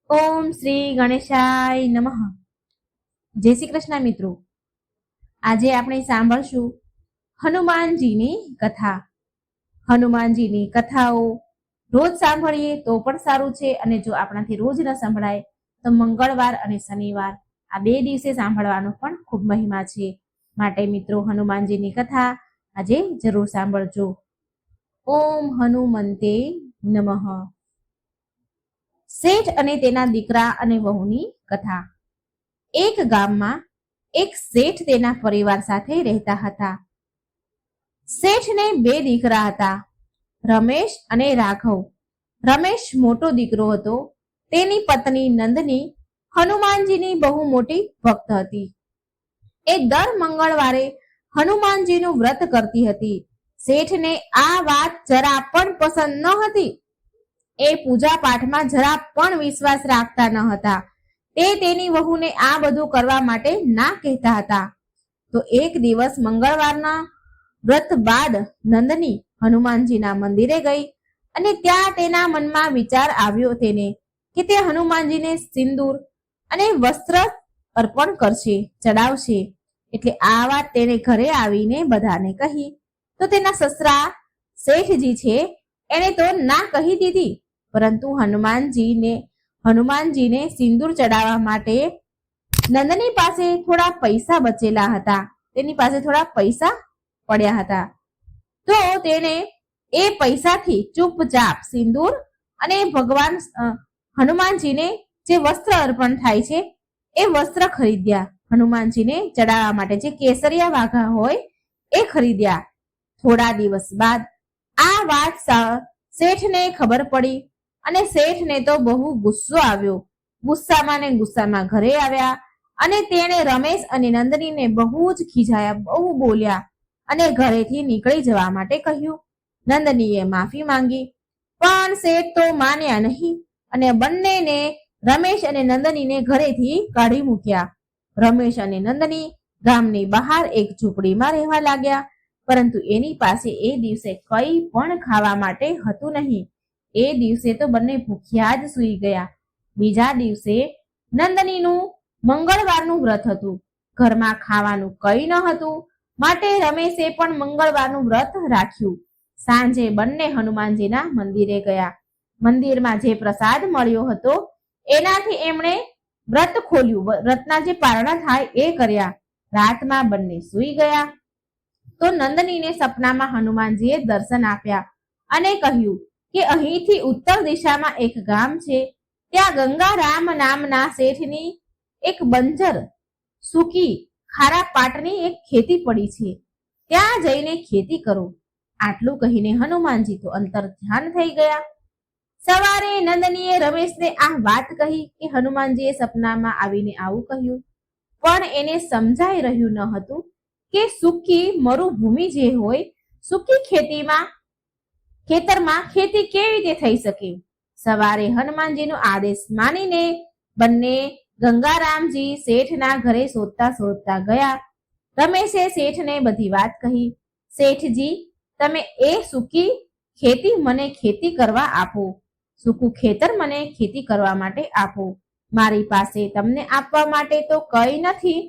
ઓમ શ્રી ગણેશાય નમઃ. જય શ્રી કૃષ્ણ મિત્રો. આજે આપણે સાંભળશું હનુમાનજીની કથા. હનુમાનજીની કથાઓ રોજ સાંભળીએ તો પણ સારું છે, અને જો આપણાથી રોજ ન સંભળાય તો મંગળવાર અને શનિવાર આ 2 દિવસે સાંભળવાનો પણ ખૂબ મહિમા છે. માટે મિત્રો, હનુમાનજીની કથા આજે જરૂર સાંભળજો. ઓમ હનુમંતે નમઃ. શેઠ અને તેના દીકરા અને વહુની કથા. એક ગામમાં એક શેઠ તેના પરિવાર સાથે રહેતા હતા. શેઠને 2 દીકરા હતા, રમેશ અને રાઘવ. રમેશ મોટો દીકરો હતો. તેની પત્ની નંદની હનુમાનજીની બહુ મોટી ભક્ત હતી. એ દર મંગળવારે હનુમાનજીનું વ્રત કરતી હતી. શેઠને આ વાત જરા પણ પસંદ ન હતી. એ પૂજા પાઠમાં જરા પણ વિશ્વાસ રાખતા ન હતા. તે તેની વહુને આ બધું કરવા માટે ના કહેતા હતા. તો એક દિવસ મંગળવારના વ્રત બાદ નંદની હનુમાનજીના મંદિરે ગઈ, અને ત્યાં તેના મનમાં વિચાર આવ્યો તેને કે તે હનુમાનજીને સિંદૂર અને વસ્ત્ર અર્પણ કરશે, ચડાવશે. એટલે આ વાત તેને ઘરે આવીને બધાને કહી. તો તેના સસરા શેઠજી છે, એને તો ના કહી દીધી, પરંતુ હનુમાનજીને સિંદૂર ચડાવવા માટે નંદની પાસે થોડા પૈસા બચેલા હતા. તેની પાસે થોડા પૈસા પડ્યા હતા. તો તેને એ પૈસાથી ચૂપચાપ સિંદૂર અને ભગવાન હનુમાનજીને જે વસ્ત્ર અર્પણ થાય છે એ વસ્ત્ર ખરીદ્યા. હનુમાનજીને ચડાવવા માટે જે કેસરિયા વાઘા હોય એ ખરીદ્યા. થોડા દિવસ બાદ આ વાત શેઠને ખબર પડી, અને શેઠને તો બહુ ગુસ્સો આવ્યો. ગુસ્સામાં ઘરે આવ્યા, અને તેણે રમેશ અને નંદનીને બહુ જ ખીજાયા, બહુ બોલ્યા, અને ઘરેથી નીકળી જવા માટે કહ્યું. નંદનીએ માફી માંગી, પણ શેઠ તો માન્યા નહીં, અને બંનેને રમેશ અને નંદનીને ઘરેથી કાઢી મૂક્યા. રમેશ અને નંદની ગામની બહાર એક ઝૂંપડીમાં રહેવા લાગ્યા, પરંતુ એની પાસે એ દિવસે કંઈ પણ ખાવા માટે હતું નહીં. એ દિવસે તો બંને ભૂખ્યા જ સૂઈ ગયા. બીજા દિવસે નંદનીનું મંગળવારનું વ્રત હતું. ઘરમાં ખાવાનું કંઈ ન હતું, માટે રમેશે પણ મંગળવારનું વ્રત રાખ્યું. સાંજે બંને હનુમાનજીના મંદિરે ગયા. મંદિરમાં જે પ્રસાદ મળ્યો હતો એનાથી એમણે વ્રત ખોલ્યું. વ્રતના જે પારણા થાય એ કર્યા. રાતમાં બંને સૂઈ ગયા. તો નંદનીને સપનામાં હનુમાનજીએ દર્શન આપ્યા અને કહ્યું કે અહીંથી ઉત્તર દિશામાં એક ગામ છે. ત્યાં ગંગારામ નામના શેઠની એક બંજર સૂકી ખારા પાટની એક ખેતી પડી છે. ત્યાં જઈને ખેતી કરો. આટલું કહીને હનુમાનજી તો અંતર ધ્યાન થઈ ગયા. સવારે નંદનીએ રમેશને આ વાત કહી કે હનુમાનજીએ સપનામાં આવીને આવું કહ્યું. પણ એને સમજાઈ રહ્યું ન હતું કે સૂકી મરુભૂમિ જે હોય, સૂકી ખેતરમાં ખેતી કેવી રીતે થઈ શકે. સવારે હનુમાનજીનો આદેશ માનીને બંને ગંગારામજી શેઠના ઘરે શોધતા ગયા. રમેશે શેઠને બધી વાત કહી. શેઠજી, તમે એ સૂકી ખેતી મને ખેતી કરવા આપો. સૂકું ખેતર મને ખેતી કરવા માટે આપો. મારી પાસે તમને આપવા માટે તો કંઈ નથી,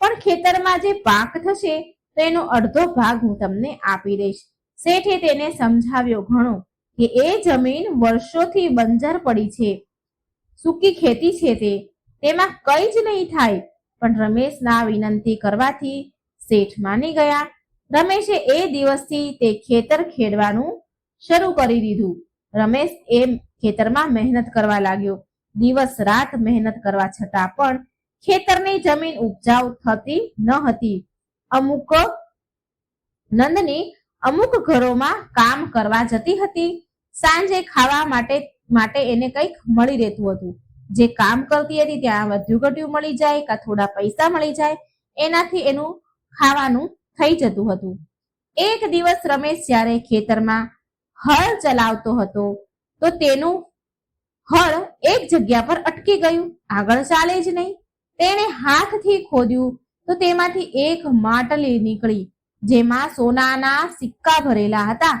પણ ખેતરમાં જે પાક થશે તો એનો અડધો ભાગ હું તમને આપી દઈશ. શેઠે તેને સમજાવ્યો ઘણો કે એ જમીન વર્ષોથી બંજર પડી છે, સૂકી ખેતી છે, તેમાં કંઈ જ નહીં થાય. પણ રમેશના વિનંતી કરવાથી શેઠ માની ગયા. રમેશે એ દિવસથી તે ખેતર ખેડવાનું શરૂ કરી દીધું. રમેશ એ ખેતરમાં મહેનત કરવા લાગ્યો. દિવસ રાત મહેનત કરવા છતાં પણ ખેતરની જમીન ઉપજાઉ થતી ન હતી. નંદની અમુક ઘરોમાં કામ કરવા જતી હતી. સાંજે ખાવા માટે એને કંઈક મળી રહેતું હતું. જે કામ કરતી હતી ત્યાં વધુ ઘટ્યું મળી જાય, કાં થોડા પૈસા મળી જાય, એનાથી એનું ખાવાનું થઈ જતું હતું. એક દિવસ રમેશ જ્યારે ખેતરમાં હળ ચલાવતો હતો તો તેનું હળ એક જગ્યા પર અટકી ગયું, આગળ ચાલે જ નહીં. તેણે હાથથી ખોદ્યું તો તેમાંથી એક માટલી નીકળી, જેમાં સોનાના સિક્કા ભરેલા હતા.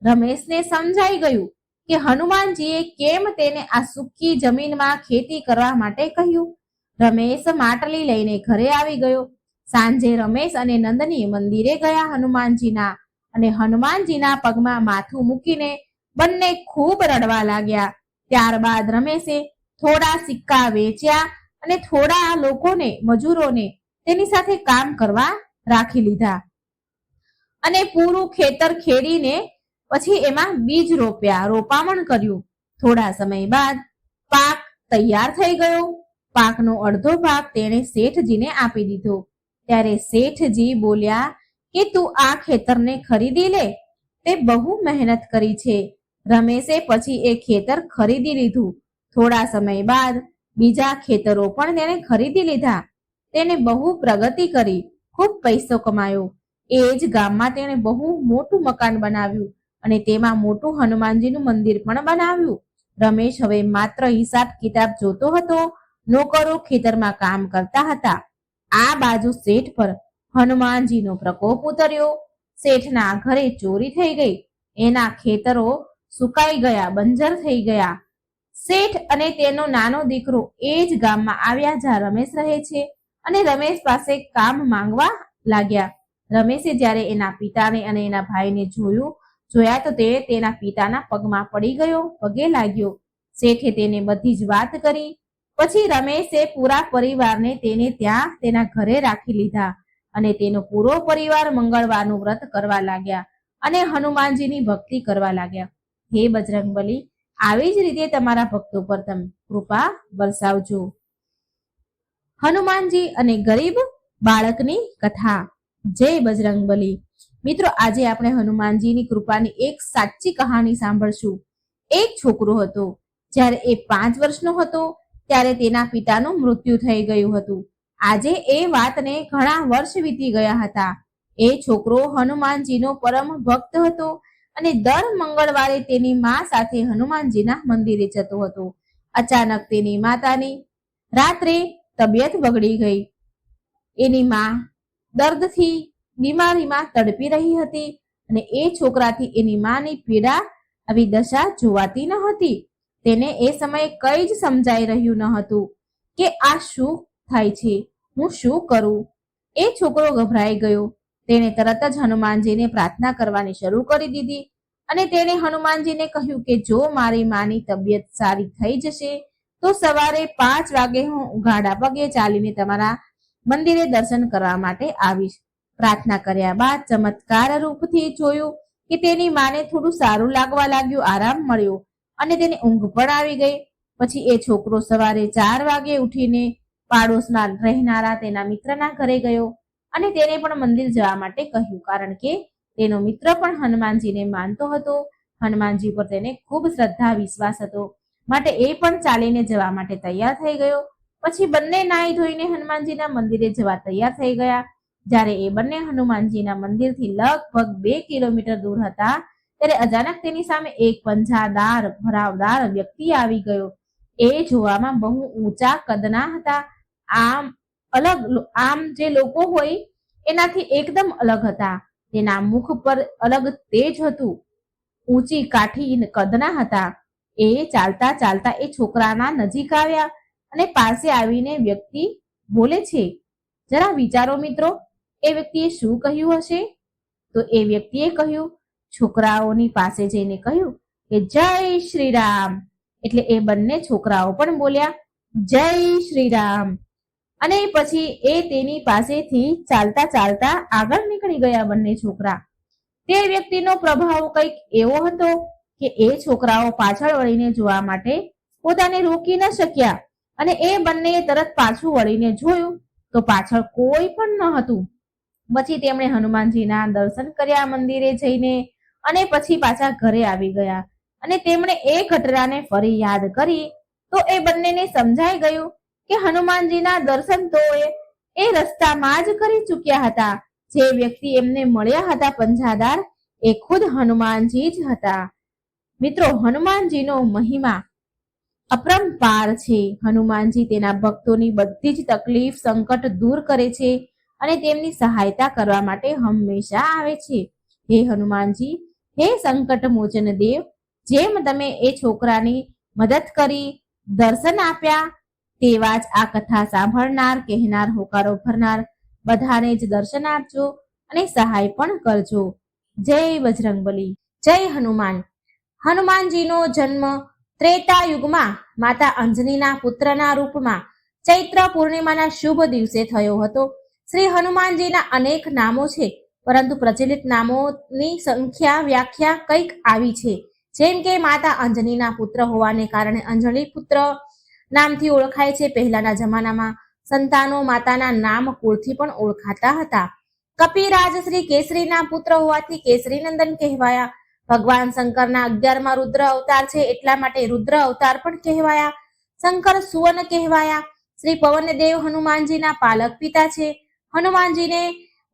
રમેશને સમજાઈ ગયું કે હનુમાનજીએ કેમ તેને આ સૂકી જમીનમાં ખેતી કરવા માટે કહ્યું. રમેશ માટલી લઈને ઘરે આવી ગયો. સાંજે રમેશ અને નંદની મંદિરે ગયા હનુમાનજીના, અને હનુમાનજીના પગમાં માથું મૂકીને બંને ખૂબ રડવા લાગ્યા. ત્યારબાદ રમેશે થોડા સિક્કા વેચ્યા અને થોડા લોકોને, મજૂરોને તેની સાથે કામ કરવા રાખી લીધા અને પૂરું ખેતર ખેડીને પછી એમાં બીજ રોપ્યા, રોપામણ કર્યું. થોડા સમય બાદ પાક તૈયાર થઈ ગયો. પાકનો અડધો ભાગ તેણે શેઠજીને આપી દીધો. ત્યારે શેઠજી બોલ્યા કે તું આ ખેતરને ખરીદી લે, તે બહુ મહેનત કરી છે. રમેશે પછી એ ખેતર ખરીદી લીધું. થોડા સમય બાદ બીજા ખેતરો પણ તેણે ખરીદી લીધા. તેને બહુ પ્રગતિ કરી, ખૂબ પૈસો કમાયો. એ જ ગામમાં તેણે બહુ મોટું મકાન બનાવ્યું અને તેમાં મોટું હનુમાનજીનું મંદિર પણ બનાવ્યું. રમેશ હવે માત્ર હિસાબ કિતાબ જોતો હતો. નોકરો ખેતરમાં કામ કરતા હતા. આ બાજુ શેઠ પર હનુમાનજીનો પ્રકોપ ઉતર્યો. શેઠના ઘરે ચોરી થઈ ગઈ. એના ખેતરો સુકાઈ ગયા, બંજર થઈ ગયા. શેઠ અને તેનો નાનો દીકરો એ જ ગામમાં આવ્યા જ્યાં રમેશ રહે છે અને રમેશ પાસે કામ માંગવા લાગ્યા. રમેશે જ્યારે એના પિતાને અને એના ભાઈને જોયા તો તે તેના પિતાના પગમાં પડી ગયો, પગે લાગ્યો. શેઠે તેને બધી જ વાત કરી. પછી રમેશે પૂરા પરિવારને તેને ત્યાં તેના ઘરે રાખી લીધા અને તેનો પૂરો પરિવાર મંગળવારનું વ્રત કરવા લાગ્યા અને હનુમાનજીની ભક્તિ કરવા લાગ્યા. હે બજરંગબલી, આવી જ રીતે તમારા ભક્તો પર તમે કૃપા વરસાવજો. હનુમાનજી અને ગરીબ બાળકની કથા. જય બજરંગબલી. મિત્રો, આજે આપણે હનુમાનજીની કૃપાની એક સાચી કહાની સાંભળશું. એક છોકરો હતો. જ્યારે એ 5 વર્ષનો હતો ત્યારે તેના પિતાનું મૃત્યુ થઈ ગયું હતું. આજે એ વાતને ઘણા વર્ષ વીતી ગયા હતા. એ છોકરો હનુમાનજીનો પરમ ભક્ત હતો અને દર મંગળવારે તેની મા સાથે હનુમાનજીના મંદિરે જતો હતો. અચાનક તેની માતાની રાત્રે તબિયત બગડી ગઈ. એની મા દર્દથી બીમારીમાં તડપી રહી હતી અને એ છોકરાથી એની માની પીડા આવી દશા જોવાતી ન હતી. તેને એ સમયે કંઈ જ સમજાઈ રહ્યું ન હતું કે આ શું થાય છે, હું શું કરું. એ છોકરો ગભરાઈ ગયો. તેણે તરત જ હનુમાનજીને પ્રાર્થના કરવાની શરૂ કરી દીધી અને તેણે હનુમાનજીને કહ્યું કે જો મારી માની તબિયત સારી થઈ જશે તો સવારે 5 વાગે હું ગાડા પગે ચાલીને તમારા મંદિરે દર્શન કરવા માટે આવીશ. પ્રાર્થના કર્યા બાદ ચમત્કાર રૂપથી જોયું કે તેની માને થોડું સારું લાગવા લાગ્યું, આરામ મળ્યો અને તેને ઊંઘ પણ આવી ગઈ. પછી એ છોકરો સવારે 4 વાગે ઉઠીને પાડોશમાં રહેનારા તેના મિત્રના ઘરે ગયો અને તેને પણ મંદિર જવા માટે કહ્યું, કારણ કે તેનો મિત્ર પણ હનુમાનજીને માનતો હતો. હનુમાનજી પર તેને ખૂબ શ્રદ્ધા, વિશ્વાસ હતો, માટે એ પણ ચાલીને જવા માટે તૈયાર થઈ ગયો. પછી બંને નાઈ ધોઈને હનુમાનજીના મંદિરે જવા તૈયાર થઈ ગયા. જ્યારે એ બંને હનુમાનજીના મંદિરથી લગભગ 2 કિલોમીટર દૂર હતા ત્યારે અચાનક તેની સામે એક પંજાદાર, ભરાવદાર વ્યક્તિ આવી ગયો. એ જોવામાં બહુ ઊંચા કદના હતા. આમ જે લોકો હોય એનાથી એકદમ અલગ હતા. તેના મુખ પર અલગ તેજ હતું, ઊંચી કાઠી કદના હતા. એ ચાલતા ચાલતા એ છોકરાના નજીક આવ્યા અને પાસે આવીને વ્યક્તિ બોલે છે. જરા વિચારો મિત્રો, એ વ્યક્તિએ શું કહ્યું હશે? તો એ વ્યક્તિએ કહ્યું, છોકરાઓની પાસે જઈને કહ્યું કે જય શ્રી રામ. એટલે એ બંને છોકરાઓ પણ બોલ્યા જય શ્રી રામ. અને પછી એ તેની પાસેથી ચાલતા ચાલતા આગળ નીકળી ગયા બંને છોકરા. તે વ્યક્તિનો પ્રભાવ કંઈક એવો હતો કે એ છોકરાઓ પાછળ વળીને જોવા માટે પોતાને રોકી ન શક્યા અને એ બંનેએ તરત પાછું વળીને જોયું તો પાછળ કોઈ પણ ન હતું. પછી તેમણે હનુમાનજીના દર્શન કર્યા મંદિરે જઈને અને પછી પાછા ઘરે આવી ગયા અને તેમણે એ ઘટનાને ફરી યાદ કરી તો એ બંનેને સમજાઈ ગયું કે હનુમાનજીના દર્શન તો એ રસ્તામાં જ કરી ચૂક્યા હતા. જે વ્યક્તિ એમને મળ્યા હતા પંજાદાર, એ ખુદ હનુમાનજી જ હતા. મિત્રો, હનુમાનજીનો મહિમા અપરંપાર છે. હનુમાનજી તેના ભક્તોની બધી જ તકલીફ, સંકટ દૂર કરે છે અને તેમની સહાયતા કરવા માટે હંમેશા આવે છે. હે હનુમાનજી, હે સંકટ મોચન દેવ, જેમ તમે એ છોકરાની મદદ કરી, દર્શન આપ્યા, તેવા જ આ કથા સાંભળનાર, કહેનાર, હોકારો ભરનાર બધાને જ દર્શન આપજો અને સહાય પણ કરજો. જય બજરંગબલી, જય હનુમાન. હનુમાનજીનો જન્મ ત્રેતા યુગમાં માતા અંજનીના પુત્રના રૂપમાં ચૈત્ર પૂર્ણિમાના શુભ દિવસે થયો હતો. શ્રી હનુમાનજીના અનેક નામો છે, પરંતુ પ્રચલિત નામોની સંખ્યા વ્યાખ્યા કંઈક આવી છે. જેમ કે માતા અંજનીના પુત્ર હોવાને કારણે અંજની પુત્ર નામથી ઓળખાય છે. પહેલાના જમાનામાં સંતાનો માતાના નામ કુળથી પણ ઓળખાતા હતા. કપિરાજ શ્રી કેસરીના પુત્ર હોવાથી કેસરી નંદન કહેવાયા. ભગવાન શંકરના 11મા રુદ્ર અવતાર છે, એટલા માટે રુદ્ર અવતાર પણ કહેવાયા. શંકર સુવન કહેવાયા. શ્રી પવનદેવ હનુમાનજીના પાલક પિતા છે. હનુમાનજીને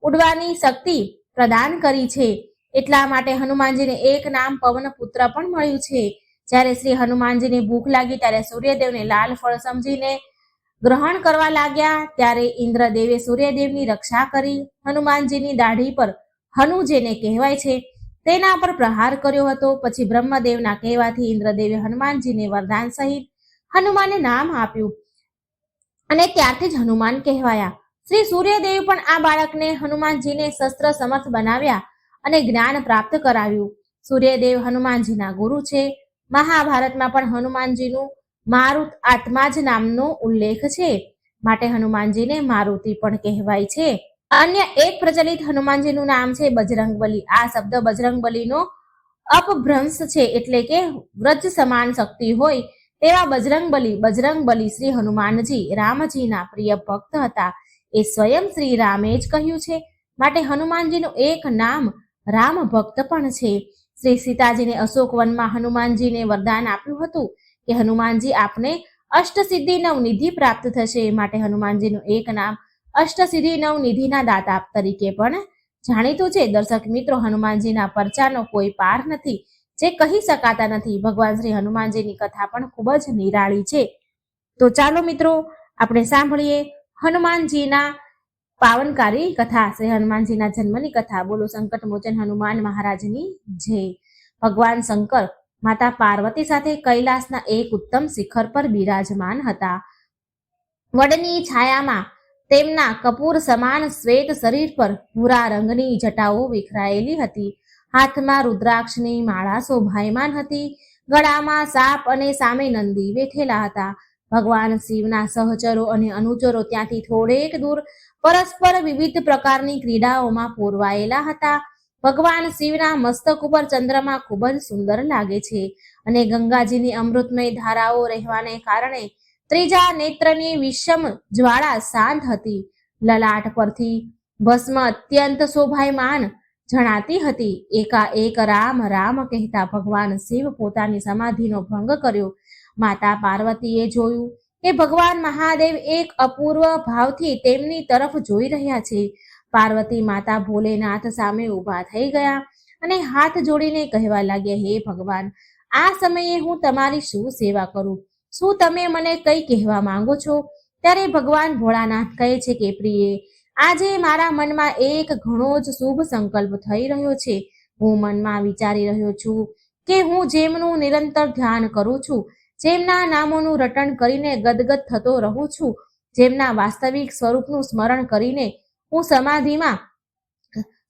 ઉડવાની શક્તિ પ્રદાન કરી છે, એટલા માટે હનુમાનજીને એક નામ પવન પુત્ર પણ મળ્યું છે. જ્યારે શ્રી હનુમાનજીને ભૂખ લાગી ત્યારે સૂર્યદેવને લાલ ફળ સમજીને ગ્રહણ કરવા લાગ્યા. ત્યારે ઇન્દ્રદેવે સૂર્યદેવની રક્ષા કરી હનુમાનજીની દાઢી પર હનુ જેને કહેવાય છે તેના પર પ્રહાર કર્યો હતો. પછી બ્રહ્મદેવના કહેવાથી ઇન્દ્રદેવે હનુમાનજીને વરદાન સહિત હનુમાનને નામ આપ્યું અને ત્યારથી જ હનુમાન કહેવાયા. શ્રી સૂર્યદેવ પણ આ બાળકને હનુમાનજીને શસ્ત્ર સમર્થ બનાવ્યા અને જ્ઞાન પ્રાપ્ત કરાવ્યું. સૂર્યદેવ હનુમાનજીના ગુરુ છે. મહાભારતમાં પણ હનુમાનજીનું મારુત આત્મા જ નામનો ઉલ્લેખ છે, માટે હનુમાનજીને મારુતિ પણ કહેવાય છે. અન્ય એક પ્રચલિત હનુમાનજીનું નામ છે બજરંગબલી. આ શબ્દ બજરંગબલીનો અપભ્રંશ છે, એટલે કે વ્રજ સમાન શક્તિ હોય તેવા બજરંગબલી. બજરંગબલી શ્રી હનુમાનજી રામજીના પ્રિય ભક્ત હતા, એ સ્વયં શ્રી રામે જ કહ્યું છે, માટે હનુમાનજીનું એક નામ રામ ભક્ત પણ છે. શ્રી સીતાજીને અશોકવનમાં હનુમાનજીને વરદાન આપ્યું હતું કે હનુમાનજી આપને અષ્ટસિદ્ધિ નવનિધિ પ્રાપ્ત થશે, માટે હનુમાનજીનું એક નામ અષ્ટસિદ્ધિ નવનિધિના દાતા તરીકે પણ જાણીતું છે. દર્શક મિત્રો, હનુમાનજીના પરચાનો કોઈ પાર નથી, જે કહી શકાતા નથી. ભગવાન શ્રી હનુમાનજીની કથા પણ ખૂબ જ નિરાળી છે. તો ચાલો મિત્રો, આપણે સાંભળીએ હનુમાનજીના પાવનકારી કથા, શ્રી હનુમાનજીના જન્મની કથા. બોલો સંકટ મોચન હનુમાન મહારાજની જય. ભગવાન શંકર માતા પાર્વતી સાથે કૈલાસના એક ઉત્તમ શિખર પર બિરાજમાન હતા. વડની છાયામાં તેમના કપૂર સમાન શ્વેત શરીર પર ભૂરા રંગની જટાઓ વિખરાયેલી હતી. હાથમાં રુદ્રાક્ષની માળા શોભાયમાન હતી. ગળામાં સાપ અને સામે નંદી બેઠેલા હતા. ભગવાન શિવના સહચરો અને અનુચરો ત્યાંથી થોડેક દૂર પરસ્પર વિવિધ પ્રકારની ક્રીડાઓમાં પૂરવાયેલા હતા. ભગવાન શિવના મસ્તક ઉપર ચંદ્રમા ખૂબ જ સુંદર લાગે છે અને ગંગાજીની અમૃતમય ધારાઓ રહેવાને કારણે ત્રીજા નેત્રની વિષમ જ્વાળા શાંત હતી. લલાટ પરથી ભસ્મ અત્યંત શોભાયમાન જણાતી હતી. એકાએક રામ રામ કહેતા ભગવાન શિવ પોતાની સમાધિનો ભંગ કર્યો. માતા પાર્વતીએ જોયું કે ભગવાન મહાદેવ એક અપૂર્વ ભાવથી તેમની તરફ જોઈ રહ્યા છે. પાર્વતી માતા ભોલેનાથ સામે ઊભા થઈ ગયા અને હાથ જોડીને કહેવા લાગ્યા, હે ભગવાન, આ સમયે હું તમારી શું સેવા કરું? શું તમે મને કંઈ કહેવા માંગો છો? ત્યારે ભગવાન ભોળાનાથ કહે છે કે પ્રિયે, આજે મારા મનમાં એક ઘણો જ શુભ સંકલ્પ થઈ રહ્યો છે. હું મનમાં વિચારી રહ્યો છું કે હું જેમનું નિરંતર ધ્યાન કરું છું, જેમના નામોનું રટણ કરીને ગદગદ થતો રહું છું, જેમના વાસ્તવિક સ્વરૂપનું સ્મરણ કરીને હું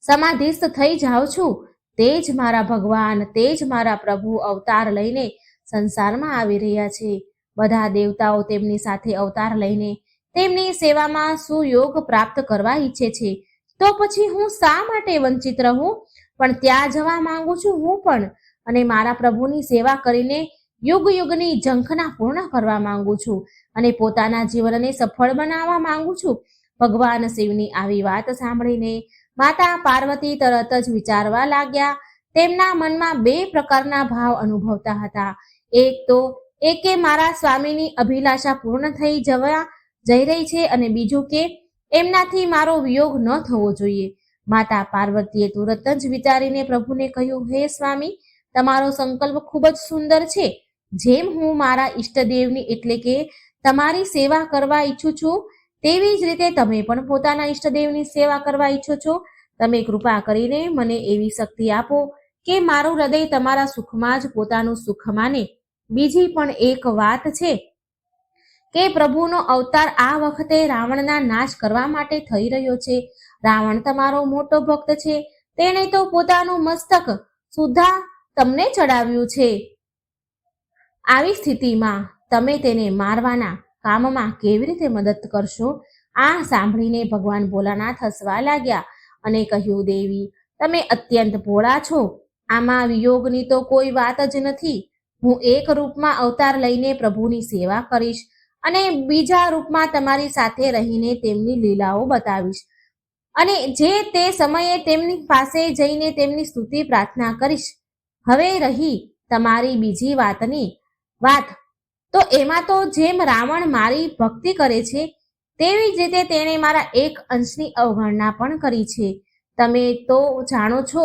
સમાધિસ્થ થઈ જાઉં છું, તે જ મારા ભગવાન, તે જ મારા પ્રભુ અવતાર લઈને સંસારમાં આવી રહ્યા છે. બધા દેવતાઓ તેમની સાથે અવતાર લઈને તેમની સેવામાં સુયોગ પ્રાપ્ત કરવા ઈચ્છે છે. તો પછી હું શા માટે વંચિત રહું? પણ ત્યાં જવા માંગુ છું હું પણ, અને મારા પ્રભુની સેવા કરીને યુગ યુગની ઝંખના પૂર્ણ કરવા માંગુ છું અને પોતાના જીવનને સફળ બનાવવા માંગુ છું. ભગવાન શિવની આવી વાત સાંભળીને માતા પાર્વતી તરત જ વિચારવા લાગ્યા. તેમના મનમાં બે પ્રકારના ભાવ અનુભવતા હતા. એક તો એકે મારા સ્વામીની અભિલાષા પૂર્ણ થઈ જઈ રહી છે, અને બીજું કે એમનાથી મારો વિયોગ ન થવો જોઈએ. માતા પાર્વતીએ તુરત જ વિચારીને પ્રભુને કહ્યું, હે સ્વામી, તમારો સંકલ્પ ખૂબ જ સુંદર છે. જેમ હું મારા ઈષ્ટદેવની એટલે કે તમારી સેવા કરવા ઈચ્છું છું, તેવી જ રીતે તમે પણ પોતાના ઈષ્ટદેવની સેવા કરવા ઈચ્છો છો. તમે કૃપા કરીને મને એવી શક્તિ આપો કે મારું હૃદય તમારા સુખમાં જ પોતાનું સુખ માને. બીજી પણ એક વાત છે કે પ્રભુનો અવતાર આ વખતે રાવણના નાશ કરવા માટે થઈ રહ્યો છે. રાવણ તમારો મોટો ભક્ત છે. તેણે તો પોતાનું મસ્તક સુદ્ધા તમને ચડાવ્યું છે. આવી સ્થિતિમાં તમે તેને મારવાના કામમાં કેવી રીતે મદદ કરશો? આ સાંભળીને ભગવાન ભોલાનાથ હસવા લાગ્યા અને કહ્યું, દેવી, તમે અત્યંત ભોળા છો. આમાં વિયોગની તો કોઈ વાત જ નથી. હું એક રૂપમાં અવતાર લઈને પ્રભુની સેવા કરીશ અને બીજા રૂપમાં તમારી સાથે રહીને તેમની લીલાઓ બતાવીશ અને જે તે સમયે તેમની પાસે જઈને તેમની સ્તુતિ પ્રાર્થના કરીશ. હવે રહી તમારી બીજી વાત, તો એમાં તો જેમ રાવણ મારી ભક્તિ કરે છે તેવી જ રીતે તેણે મારા એક અંશની અવગણના પણ કરી છે. તમે તો જાણો છો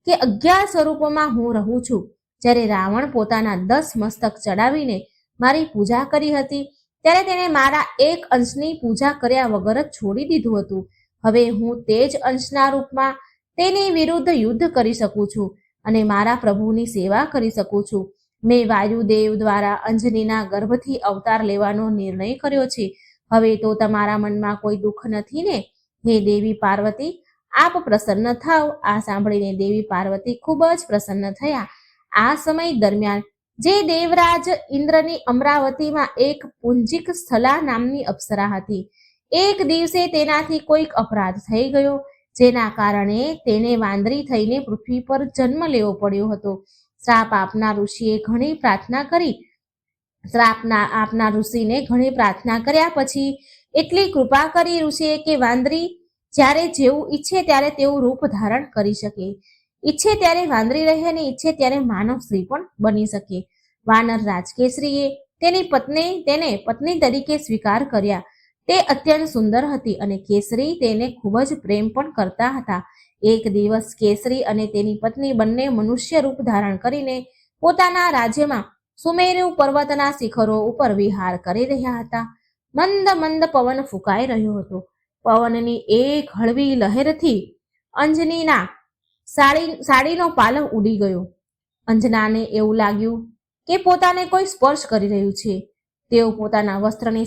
કે 11 સ્વરૂપોમાં હું રહું છું. જ્યારે રાવણ પોતાના 10 મસ્તક ચડાવીને મારી પૂજા કરી હતી ત્યારે તેણે મારા એક અંશની પૂજા કર્યા વગર જ છોડી દીધું હતું. હવે હું તે જ અંશના રૂપમાં તેની વિરુદ્ધ યુદ્ધ કરી શકું છું અને મારા પ્રભુની સેવા કરી શકું છું. મેં વાયુદેવ દ્વારા અંજનીના ગર્ભથી અવતાર લેવાનો નિર્ણય કર્યો છે. હવે તો તમારા મનમાં કોઈ દુઃખ નથી ને? હે દેવી પાર્વતી, આપ પ્રસન્ન થાવ. આ સાંભળીને દેવી પાર્વતી ખૂબ જ પ્રસન્ન થયા. આ સમય દરમિયાન જે દેવરાજ ઇન્દ્રની અમરાવતીમાં એક પુંજિક સ્થલા નામની અપ્સરા હતી. એક દિવસે તેનાથી કોઈક અપરાધ થઈ ગયો, જેના કારણે તેને વાંદરી થઈને પૃથ્વી પર જન્મ લેવો પડ્યો હતો. શ્રાપ આપનાર ઋષિને ઘણી પ્રાર્થના કર્યા પછી એટલી કૃપા કરી ઋષિએ કે વાંદરી જ્યારે જેવું ઈચ્છે ત્યારે તેવું રૂપ ધારણ કરી શકે, ઈચ્છે ત્યારે વાંદરી રહે અને ઈચ્છે ત્યારે માનવ સ્ત્રી પણ બની શકે. વાનર રાજ કેસરીએ તેને પત્ની તરીકે સ્વીકાર કર્યા. તે અત્યંત સુંદર હતી અને કેસરી તેને ખૂબ જ પ્રેમ પણ કરતા હતા. એક દિવસ કેસરી અને તેની પત્ની બંને મનુષ્ય રૂપ ધારણ કરીને પોતાના રાજ્યમાં સુમેરુ પર્વતના શિખરો ઉપર વિહાર કરી રહ્યા હતા. મંદ મંદ પવન ફૂંકાઈ રહ્યો હતો. પવનની એક હળવી લહેરથી અંજનીના સાડીનો પાલવ ઉડી ગયો. અંજનાને એવું લાગ્યું કે પોતાને કોઈ સ્પર્શ કરી રહ્યું છે. તેઓ પોતાના વસ્ત્રને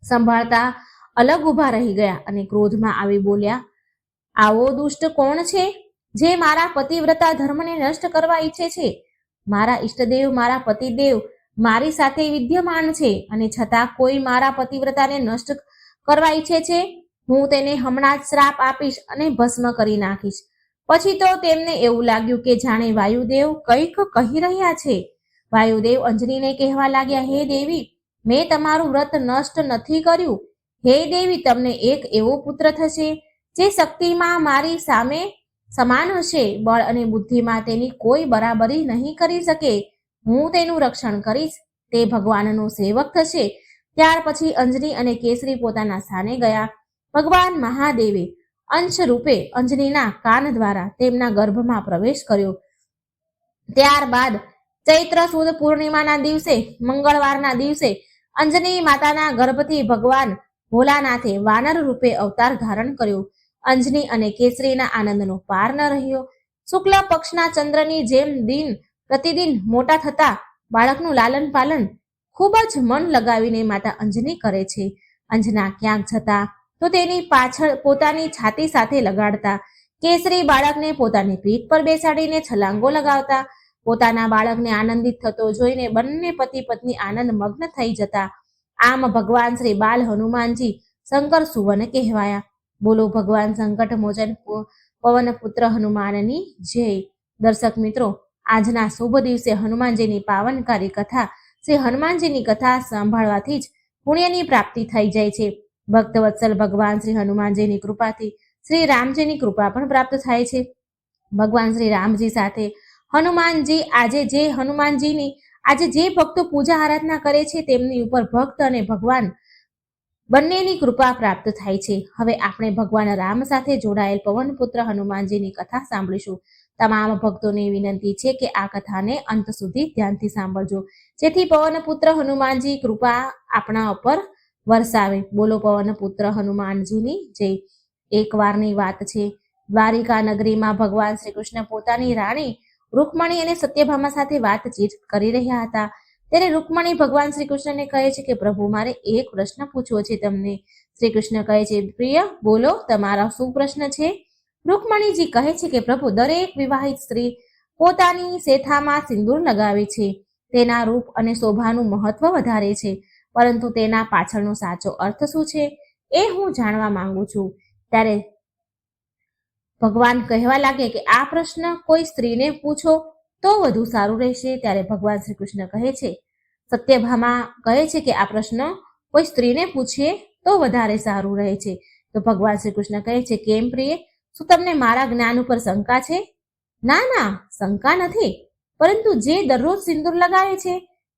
સંભાળતા અલગ ઊભા રહી ગયા અને ક્રોધમાં આવી બોલ્યા, આવો દુષ્ટ કોણ છે જે મારા પતિવ્રતા ધર્મને નષ્ટ કરવા ઈચ્છે છે? મારા ઈષ્ટદેવ, મારા પતિદેવ મારી સાથે વિદ્યમાન છે અને છતાં કોઈ મારા પતિવ્રતાને નષ્ટ કરવા ઈચ્છે છે. હું તેને હમણાં જ શ્રાપ આપીશ અને ભસ્મ કરી નાખીશ. પછી તો તેમને એવું લાગ્યું કે જાણે વાયુદેવ કંઈક કહી રહ્યા છે. વાયુદેવ અંજનીને કહેવા લાગ્યા, હે દેવી, મેં તમારું વ્રત નષ્ટ નથી કર્યું. હે દેવી, તમને એક એવો પુત્ર થશે જે શક્તિમાં મારી સામે સમાન હશે. બળ અને બુદ્ધિમાં તેની કોઈ બરાબરી નહીં કરી શકે. હું તેનું રક્ષણ કરીશ. તે ભગવાનનો સેવક થશે. ત્યાર પછી અંજની અને કેસરી પોતાના સ્થાને ગયા. ભગવાન મહાદેવે અંશ રૂપે અંજનીના કાન દ્વારા તેમના ગર્ભમાં પ્રવેશ કર્યો. ત્યારબાદ ચૈત્ર સુદ પૂર્ણિમાના દિવસે, મંગળવારના દિવસે અંજની માતાના ગર્ભથી ભગવાન ભોલાનાથે વાનર રૂપે અવતાર ધારણ કર્યો. અંજની અને કેસરીના આનંદનો પાર ન રહ્યો. શુક્લ પક્ષના ચંદ્રની જેમ પ્રતિદિન મોટા થતા બાળકનું લાલન પાલન ખૂબ જ મન લગાવીને માતા અંજની કરે છે. અંજના ક્યાંક જતા તો તેની પાછળ પોતાની છાતી સાથે લગાડતા. કેસરી બાળકને પોતાની પીઠ પર બેસાડીને છલાંગો લગાવતા. પોતાના બાળકને આનંદિત થતો જોઈને બંને પતિ પત્ની આનંદ મગ્ન થઈ જતા. આમ ભગવાન શ્રી બાલ હનુમાનજી શંકર સુવન કહેવાયા. બોલો ભગવાન સંકટ મોચન પવન પુત્ર હનુમાનની જય. દર્શક મિત્રો, આજના શુભ દિવસે હનુમાનજીની પાવનકારી કથા, શ્રી હનુમાનજીની કથા સાંભળવાથી જ પુણ્યની પ્રાપ્તિ થઈ જાય છે. ભક્તવત્સલ ભગવાન શ્રી હનુમાનજીની કૃપાથી શ્રી રામજીની કૃપા પણ પ્રાપ્ત થાય છે. ભગવાન શ્રી રામજી સાથે હનુમાનજીની આજે જે ભક્તો પૂજા આરાધના કરે છે તેમની ઉપર ભક્ત અને ભગવાન બંનેની કૃપા પ્રાપ્ત થાય છે. હવે આપણે ભગવાન રામ સાથે જોડાયેલ પવનપુત્ર હનુમાનજીની કથા સાંભળીશું. તમામ ભક્તોને વિનંતી છે કે આ કથાને અંત સુધી ધ્યાનથી સાંભળજો, જેથી પવનપુત્ર હનુમાનજી કૃપા આપણા ઉપર વરસાવે. બોલો પવનપુત્ર હનુમાનજીની જય. એક વારની વાત છે. દ્વારિકા નગરીમાં ભગવાન શ્રી કૃષ્ણ પોતાની રાણી રૂકમણી અને સત્યભામા સાથે વાતચીત કરી રહ્યા હતા. ત્યારે રૂકમણી ભગવાન શ્રી કૃષ્ણને કહે છે કે પ્રભુ, મારે એક પ્રશ્ન પૂછવો છે તમને. શ્રી કૃષ્ણ કહે છે, પ્રિય, બોલો, તમારો શું પ્રશ્ન છે? રૂકમણીજી કહે છે કે પ્રભુ, દરેક વિવાહિત સ્ત્રી પોતાની શેથામાં સિંદૂર લગાવે છે. તેના રૂપ અને શોભાનું મહત્વ વધારે છે, પરંતુ તેના પાછળનો સાચો અર્થ શું છે એ હું જાણવા માંગુ છું. ત્યારે ભગવાન કહેવા લાગે કે આ પ્રશ્ન કોઈ સ્ત્રીને પૂછો તો વધુ સારું રહેશે. ત્યારે ભગવાન શ્રી કૃષ્ણ કહે છે, સત્યભામા કહે છે કે આ પ્રશ્ન કોઈ સ્ત્રીને પૂછીએ તો વધારે સારું રહે છે. તો ભગવાન શ્રી કૃષ્ણ કહે છે, કેમ પ્રિય, શું તમને મારા જ્ઞાન ઉપર શંકા છે? ના ના, શંકા નથી, પરંતુ જે દરરોજ સિંદૂર લગાવે છે